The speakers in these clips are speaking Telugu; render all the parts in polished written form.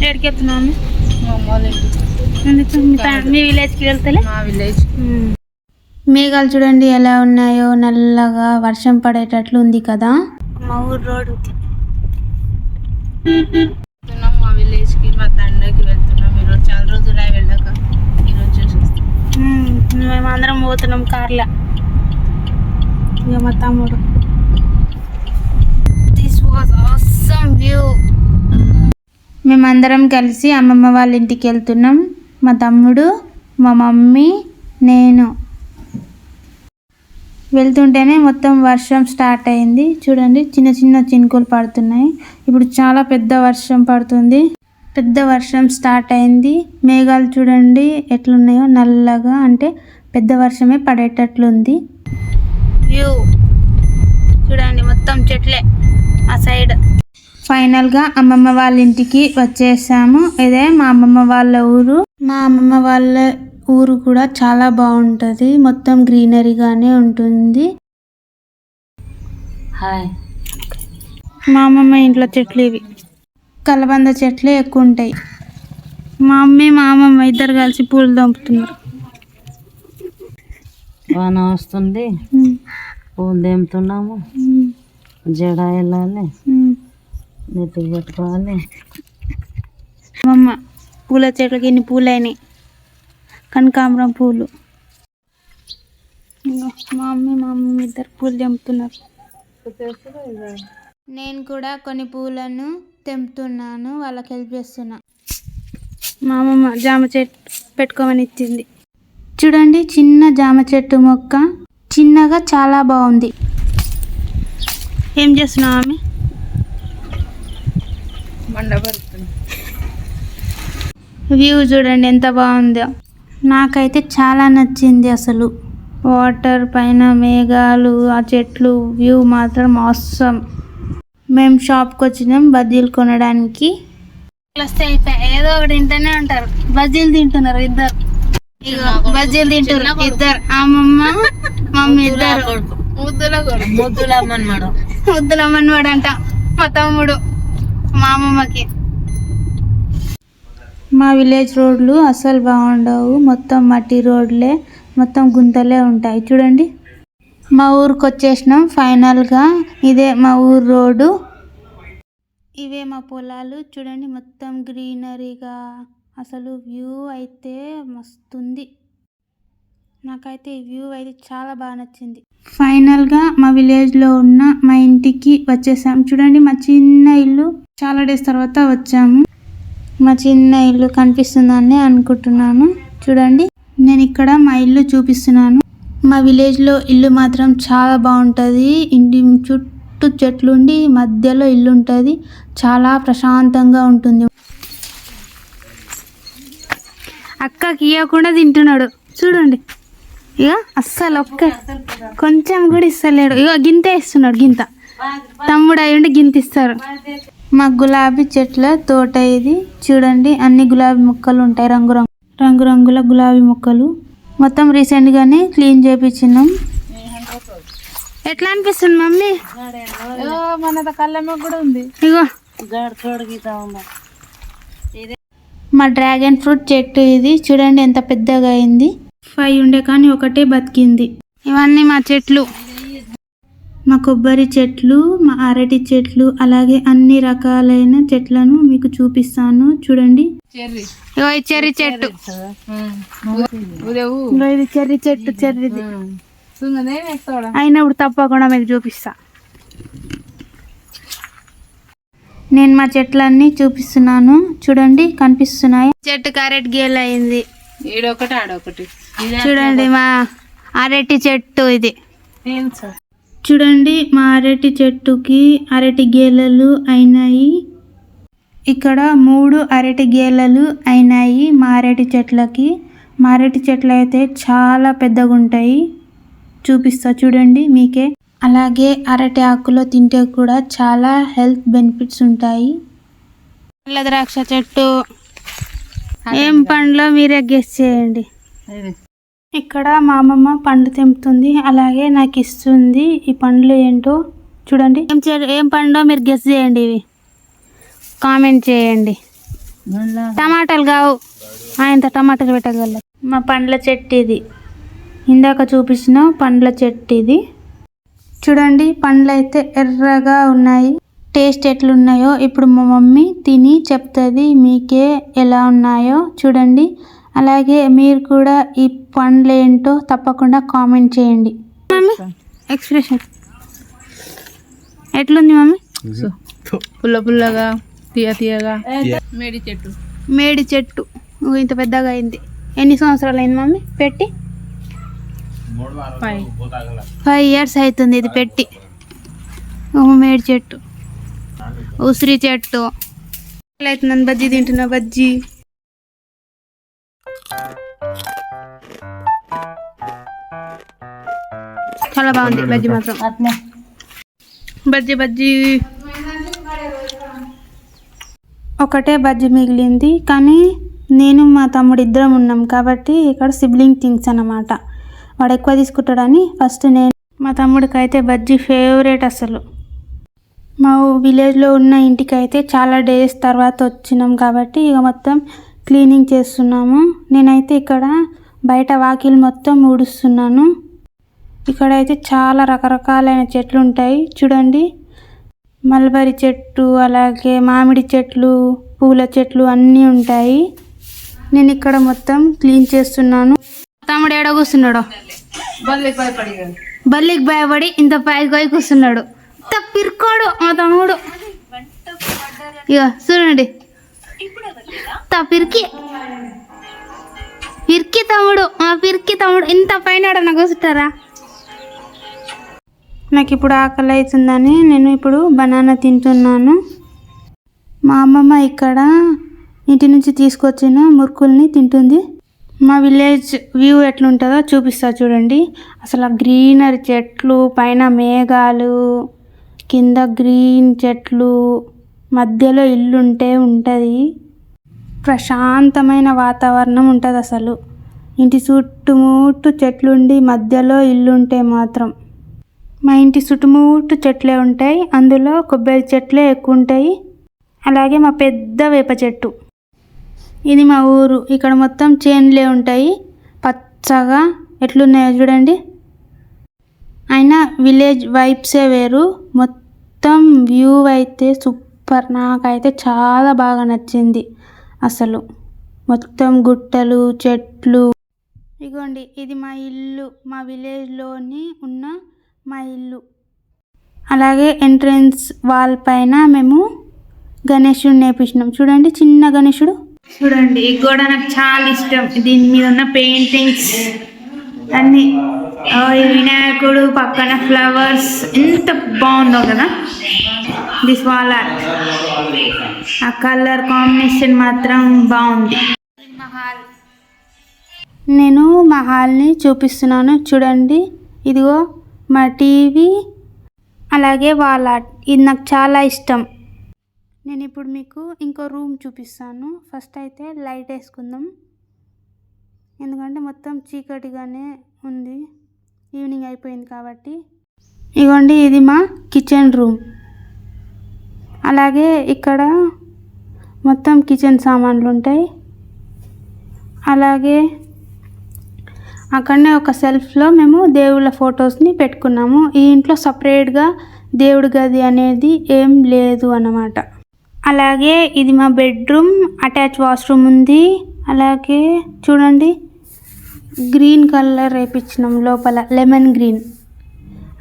ఎక్కడికి వెళ్తున్నాము? మీ విలేజ్కి వెళ్తలే? మా విలేజ్. మేఘాలు చూడండి ఎలా ఉన్నాయో, నల్లగా వర్షం పడేటట్లు ఉంది కదా. మా ఊరు రోడ్డు మా విలేజ్ కి, మా తండ్రికి వెళ్తున్నాం. ఈరోజు చాలా రోజులు వెళ్ళాక ఈరోజు చూసేస్తాం. మేము అందరం పోతున్నాం కార్లో. ఇక మా తమ్ముడు. This was awesome view. మేమందరం కలిసి అమ్మమ్మ వాళ్ళ ఇంటికి వెళ్తున్నాం. మా తమ్ముడు, మా మమ్మీ, నేను. వెళ్తుంటేనే మొత్తం వర్షం స్టార్ట్ అయింది. చూడండి చిన్న చిన్న చినుకులు పడుతున్నాయి. ఇప్పుడు చాలా పెద్ద వర్షం పడుతుంది. పెద్ద వర్షం స్టార్ట్ అయింది. మేఘాలు చూడండి ఎట్లున్నాయో, నల్లగా, అంటే పెద్ద వర్షమే పడేటట్లుంది. వ్యూ చూడండి మొత్తం చెట్లే ఆ సైడ్. ఫైనల్గా అమ్మమ్మ వాళ్ళ ఇంటికి వచ్చేసాము. ఇదే మా అమ్మమ్మ వాళ్ళ ఊరు. మా అమ్మమ్మ వాళ్ళ ఊరు కూడా చాలా బాగుంటుంది. మొత్తం గ్రీనరీగానే ఉంటుంది. హాయ్. మా అమ్మమ్మ ఇంట్లో చెట్లు ఇవి కలబంద చెట్లు ఎక్కువ ఉంటాయి. మా అమ్మ మా అమ్మమ్మ ఇద్దరు కలిసి పూలు దంపుతున్నారు. వాన వస్తుంది, పూలు తెంపుతున్నాము. జడ వెళ్ళాలి, నెత్తి పెట్టుకోవాలి. అమ్మమ్మ పూల చెట్లకి ఎన్ని పూలు అయినాయి, కనకాంబరం పూలు. మా అమ్మ ఇద్దరు పూలు తెంపుతున్నారు. నేను కూడా కొన్ని పూలను తెంపుతున్నాను, వాళ్ళకి హెల్ప్ చేస్తున్నా. మా అమ్మమ్మ జామ చెట్టు పెట్టుకోమని ఇచ్చింది. చూడండి చిన్న జామ చెట్టు మొక్క, చిన్నగా చాలా బాగుంది. ఏం చేస్తున్నావు ఆమె? వ్యూ చూడండి ఎంత బాగుందో. నాకైతే చాలా నచ్చింది అసలు. వాటర్ పైన మేఘాలు, ఆ చెట్లు, వ్యూ మాత్రం ఆసమ్. మేము షాప్కి వచ్చినాం బజ్జీలు కొనడానికి. వస్తే ఏదో ఒకటి తింటూనే ఉంటారు. బజ్జీలు తింటున్నారు ఇద్దరు. బజ్జీలు తింటున్నారు ఇద్దరు. అమ్మమ్మ మమ్మీ ఇద్దరు. ముద్దులమ్మని అంట మా తమ్ముడు మా అమ్మమ్మకి. మా విలేజ్ రోడ్లు అసలు బాగుండవు. మొత్తం మట్టి రోడ్లే, మొత్తం గుంతలే ఉంటాయి. చూడండి మా ఊరికి వచ్చేసినాం ఫైనల్గా. ఇదే మా ఊరు రోడ్డు, ఇవే మా పొలాలు. చూడండి మొత్తం గ్రీనరీగా, అసలు వ్యూ అయితే మస్తుంది. నాకైతే ఈ వ్యూ అయితే చాలా బాగా నచ్చింది. ఫైనల్గా మా విలేజ్లో ఉన్న మా ఇంటికి వచ్చేసాం. చూడండి మా చిన్న ఇల్లు, చాలా డేస్ తర్వాత వచ్చాము. మా చిన్న ఇల్లు కనిపిస్తుందని అనుకుంటున్నాను. చూడండి నేను ఇక్కడ మా ఇల్లు చూపిస్తున్నాను. మా విలేజ్లో ఇల్లు మాత్రం చాలా బాగుంటుంది. ఇంటి చుట్టూ చెట్లు ఉండి మధ్యలో ఇల్లు ఉంటుంది. చాలా ప్రశాంతంగా ఉంటుంది. అక్కకి ఇవ్వకుండా తింటున్నాడు చూడండి. ఇక అస్సలు కొంచెం కూడా ఇస్తలేడు. ఇక గింత ఇస్తున్నాడు. గింత తమ్ముడు అయ్యుండి గింత ఇస్తారు. మా గులాబీ చెట్ల తోట ఇది. చూడండి అన్ని గులాబీ మొక్కలు ఉంటాయి, రంగురంగుల గులాబీ మొక్కలు. మొత్తం రీసెంట్గానే క్లీన్ చేయించినాం. ఎట్లా అనిపిస్తుంది మమ్మీ? మన కళ్ళలో కూడా ఉంది. ఇగో మా డ్రాగన్ ఫ్రూట్ చెట్టు ఇది. చూడండి ఎంత పెద్దగా అయింది. 5 ఉండే కానీ ఒకటే బతికింది. ఇవన్నీ మా చెట్లు, మా కొబ్బరి చెట్లు, మా అరటి చెట్లు, అలాగే అన్ని రకాలైన చెట్లను మీకు చూపిస్తాను. చూడండి ఇది చెర్రీ చెట్టు. ఇది చెర్రీ చెట్టు. చెర్రీది అయినప్పుడు తప్పకుండా మీకు చూపిస్తా. నేను మా చెట్లన్నీ చూపిస్తున్నాను. చూడండి కనిపిస్తున్నాయి. చెట్టు క్యారెట్ గేల్ అయింది. ఈడొకటి ఆడొకటి. చూడండి మా అరటి చెట్టు ఇది. చూడండి మా అరటి చెట్టుకి అరటి గేలలు అయినాయి. ఇక్కడ 3 అరటి గేలలు అయినాయి మా అరటి చెట్లకి. మా అరటి చెట్లు అయితే చాలా పెద్దగా ఉంటాయి. చూపిస్తా చూడండి మీకే. అలాగే అరటి ఆకులో తింటే కూడా చాలా హెల్త్ బెనిఫిట్స్ ఉంటాయి. నల్ల ద్రాక్ష చెట్టు. ఏం పండ్లో మీరే గెస్ చేయండి. ఇక్కడ మా అమ్మమ్మ పండు తెంపుతుంది, అలాగే నాకు ఇస్తుంది. ఈ పండ్లు ఏంటో చూడండి. ఏం పండ్లో మీరు గెస్ చేయండి. ఇవి కామెంట్ చేయండి. టమాటాలు కావు ఆయనతో టమాటాలు పెట్టగల. మా పండ్ల చెట్టు ఇది, ఇందాక చూపించిన పండ్ల చెట్టు ఇది. చూడండి పండ్లు అయితే ఎర్రగా ఉన్నాయి. టేస్ట్ ఎట్లున్నాయో ఇప్పుడు మా మమ్మీ తిని చెప్తుంది మీకే ఎలా ఉన్నాయో చూడండి. అలాగే మీరు కూడా ఈ పండ్లు ఏంటో తప్పకుండా కామెంట్ చేయండి. మమ్మీ ఎక్స్ప్రెషన్ ఎట్లుంది మమ్మీ? పుల్ల పుల్లగా తీయ తీయగా. మేడి చెట్టు ఇంత పెద్దగా అయింది. ఎన్ని సంవత్సరాలు అయింది మమ్మీ పెట్టి? 5 years అవుతుంది ఇది పెట్టి. మేడి చెట్టు, ఉసిరి చెట్టు. అవుతుందని బజ్జీ తింటున్నా. బజ్జీ చాలా బాగుంది. బజ్జీ మాత్రం బజ్జీ ఒకటే బజ్జీ మిగిలింది. కానీ నేను మా తమ్ముడు ఇద్దరం ఉన్నాం కాబట్టి ఇక్కడ సిబ్లింగ్ థింగ్స్ అన్నమాట. వాడు ఎక్కువ తీసుకుంటాడని ఫస్ట్ నేను. మా తమ్ముడికి అయితే బజ్జీ ఫేవరెట్ అసలు. మా విలేజ్లో ఉన్న ఇంటికి అయితే చాలా డేస్ తర్వాత వచ్చినాం కాబట్టి ఇక మొత్తం క్లీనింగ్ చేస్తున్నాము. నేనైతే ఇక్కడ బయట వాకిలి మొత్తం ఊడుస్తున్నాను. ఇక్కడైతే చాలా రకరకాలైన చెట్లు ఉంటాయి చూడండి. మల్బరీ చెట్టు, అలాగే మామిడి చెట్లు, పూల చెట్లు అన్నీ ఉంటాయి. నేను ఇక్కడ మొత్తం క్లీన్ చేస్తున్నాను. తమ్ముడు ఏడ కూర్చున్నాడు? బల్లికి భయపడి ఇంత పైకి పోయి కూర్చున్నాడు. పిరుకోడు మా తమ్ముడు. ఇక చూడండి పిరికి పిరికి తమ్ముడు, మా పిరికి తమ్ముడు ఇంత పైన కూర్చుంటారా? నాకు ఇప్పుడు ఆకలి అవుతుందని నేను ఇప్పుడు బనానా తింటున్నాను. మా అమ్మమ్మ ఇక్కడ ఇంటి నుంచి తీసుకొచ్చిన మురుకుల్ని తింటుంది. మా విలేజ్ వ్యూ ఎట్లుంటుందో చూపిస్తా చూడండి. అసలు గ్రీనరీ చెట్లు, పైన మేఘాలు, కింద గ్రీన్ చెట్లు, మధ్యలో ఇల్లు ఉంటుంది. ప్రశాంతమైన వాతావరణం ఉంటుంది అసలు. ఇంటి చుట్టుముట్టు చెట్లుండి మధ్యలో ఇల్లుంటే మాత్రం. మా ఇంటి చుట్టుముట్టు చెట్లే ఉంటాయి. అందులో కొబ్బరి చెట్లే ఎక్కువ ఉంటాయి. అలాగే మా పెద్ద వేప చెట్టు. ఇది మా ఊరు. ఇక్కడ మొత్తం చేన్లే ఉంటాయి పచ్చగా. ఎట్లున్నాయో చూడండి. అయినా విలేజ్ వైబ్సే వేరు. మొత్తం వ్యూ అయితే సూపర్. నాకైతే చాలా బాగా నచ్చింది అసలు. మొత్తం గుట్టలు, చెట్లు. ఇగోండి ఇది మా ఇల్లు. మా విలేజ్లోని ఉన్న మా ఇల్లు. అలాగే ఎంట్రన్స్ వాల్ పైన మేము గణేశుడిని నేర్పించినాం. చూడండి చిన్న గణేశుడు. చూడండి ఈ గోడ నాకు చాలా ఇష్టం. దీని మీద ఉన్న పెయింటింగ్స్ అన్నీ. వినాయకుడు పక్కన ఫ్లవర్స్ ఎంత బాగుందో కదా. దిస్ వాల్ ఆర్ట్, ఆ కలర్ కాంబినేషన్ మాత్రం బాగుంది. నేను మా హాల్ని చూపిస్తున్నాను చూడండి. ఇదిగో మా టీవీ, అలాగే వాల్ ఆర్ట్. ఇది నాకు చాలా ఇష్టం. నేను ఇప్పుడు మీకు ఇంకో రూమ్ చూపిస్తాను. ఫస్ట్ అయితే లైట్ వేసుకుందాం, ఎందుకంటే మొత్తం చీకటిగానే ఉంది. ఈవినింగ్ అయిపోయింది కాబట్టి. ఇగోండి ఇది మా కిచెన్ రూమ్. అలాగే ఇక్కడ మొత్తం కిచెన్ సామాన్లు ఉంటాయి. అలాగే అక్కడనే ఒక సెల్ఫ్లో మేము దేవుళ్ళ ఫొటోస్ని పెట్టుకున్నాము. ఈ ఇంట్లో సపరేట్గా దేవుడి గది అనేది ఏం లేదు అన్నమాట. అలాగే ఇది మా బెడ్రూమ్. అటాచ్ వాష్రూమ్ ఉంది. అలాగే చూడండి గ్రీన్ కలర్ వేయించినాం లోపల, లెమన్ గ్రీన్.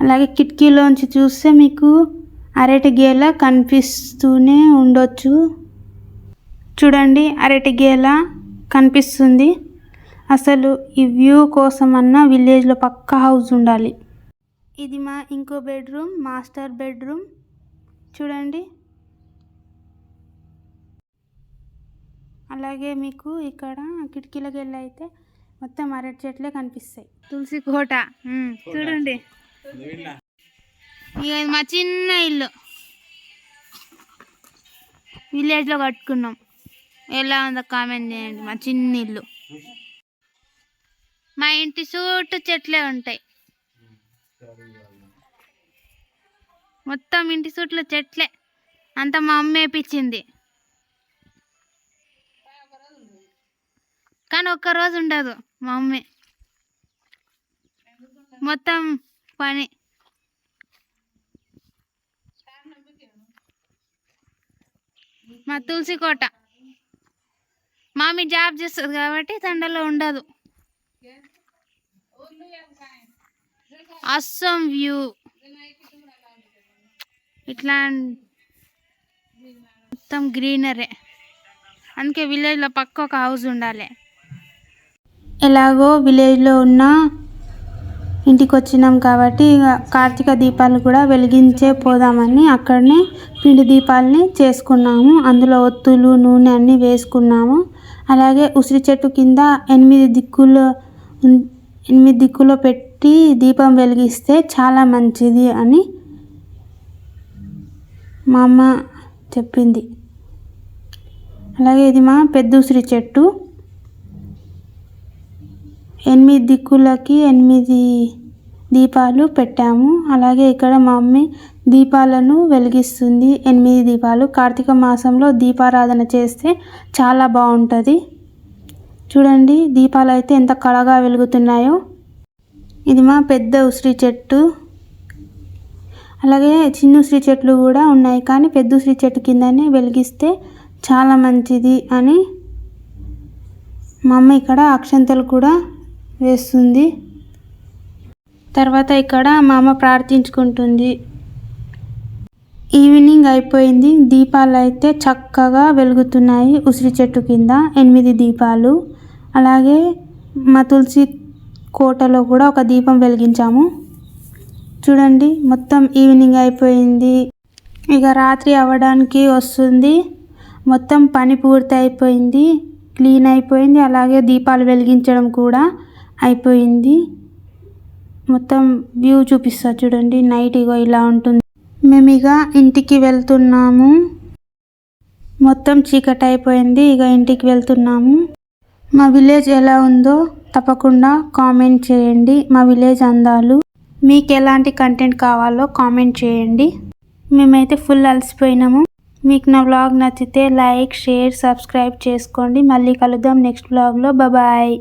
అలాగే కిటికీలోంచి చూస్తే మీకు అరటి గేల కనిపిస్తూనే ఉండొచ్చు. చూడండి అరటి గేల కనిపిస్తుంది. అసలు ఈ వ్యూ కోసమన్నా విలేజ్లో పక్కా హౌస్ ఉండాలి. ఇది మా ఇంకో బెడ్రూమ్, మాస్టర్ బెడ్రూమ్. చూడండి. అలాగే మీకు ఇక్కడ కిటికీలకు వెళ్ళి అయితే మొత్తం అరటి చెట్లే కనిపిస్తాయి. తులసి కోట చూడండి. ఇక మా చిన్న ఇల్లు విలేజ్లో కట్టుకున్నాం. ఎలా ఉందో కామెంట్ చేయండి. మా చిన్న ఇల్లు. మా ఇంటి చుట్టూ చెట్లే ఉంటాయి. మొత్తం ఇంటి చుట్టూ చెట్లే. అంతా మా అమ్మ వేపించింది. కానీ ఒక్కరోజు ఉండదు మా మమ్మీ, మొత్తం పని. మా తులసి కోట మామీ జాబ్ చేస్తుంది కాబట్టి తండలో ఉండదు. అస్సం వ్యూ ఇట్లా మొత్తం గ్రీనరీ, అందుకే విలేజ్లో పక్క ఒక హౌస్ ఉండాలి. ఎలాగో విలేజ్లో ఉన్న ఇంటికి వచ్చినాం కాబట్టి ఇక కార్తీక దీపాలు కూడా వెలిగించే పోదామని అక్కడనే పిండి దీపాలని చేసుకున్నాము. అందులో ఒత్తులు నూనె అన్నీ వేసుకున్నాము. అలాగే ఉసిరి చెట్టు కింద 8 దిక్కులో పెట్టి దీపం వెలిగిస్తే చాలా మంచిది అని మా అమ్మ చెప్పింది. అలాగే ఇది మా పెద్ద ఉసిరి చెట్టు, 8 దిక్కులకి 8 దీపాలు పెట్టాము. అలాగే ఇక్కడ మా మమ్మీ దీపాలను వెలిగిస్తుంది. 8 దీపాలు. కార్తీక మాసంలో దీపారాధన చేస్తే చాలా బాగుంటుంది. చూడండి దీపాలు అయితే ఎంత కళగా వెలుగుతున్నాయో. ఇది మా పెద్ద ఉసిరి చెట్టు. అలాగే చిన్న ఉసిరి చెట్లు కూడా ఉన్నాయి, కానీ పెద్ద ఉసిరి చెట్టు కిందనే వెలిగిస్తే చాలా మంచిది అని మా అమ్మ ఇక్కడ అక్షంతలు కూడా వేస్తుంది. తర్వాత ఇక్కడ మా అమ్మ ప్రార్థించుకుంటుంది. ఈవినింగ్ అయిపోయింది. దీపాలు అయితే చక్కగా వెలుగుతున్నాయి ఉసిరి చెట్టు కింద 8 దీపాలు. అలాగే మా తులసి కోటలో కూడా ఒక దీపం వెలిగించాము. చూడండి మొత్తం ఈవినింగ్ అయిపోయింది. ఇక రాత్రి అవ్వడానికి వస్తుంది. మొత్తం పని పూర్తి అయిపోయింది, క్లీన్ అయిపోయింది. అలాగే దీపాలు వెలిగించడం కూడా అయిపోయింది. మొత్తం వ్యూ చూపిస్తా చూడండి. నైట్ ఇగో ఇలా ఉంటుంది. మేము ఇక ఇంటికి వెళ్తున్నాము. మొత్తం చీకటి అయిపోయింది, ఇక ఇంటికి వెళ్తున్నాము. మా విలేజ్ ఎలా ఉందో తప్పకుండా కామెంట్ చేయండి. మా విలేజ్ అందాలు మీకు ఎలాంటి కంటెంట్ కావాలో కామెంట్ చేయండి. మేమైతే ఫుల్ అలసిపోయినాము. మీకు నా వ్లాగ్ నచ్చితే లైక్, షేర్, సబ్స్క్రైబ్ చేసుకోండి. మళ్ళీ కలుద్దాం నెక్స్ట్ వ్లాగ్లో. బాయ్.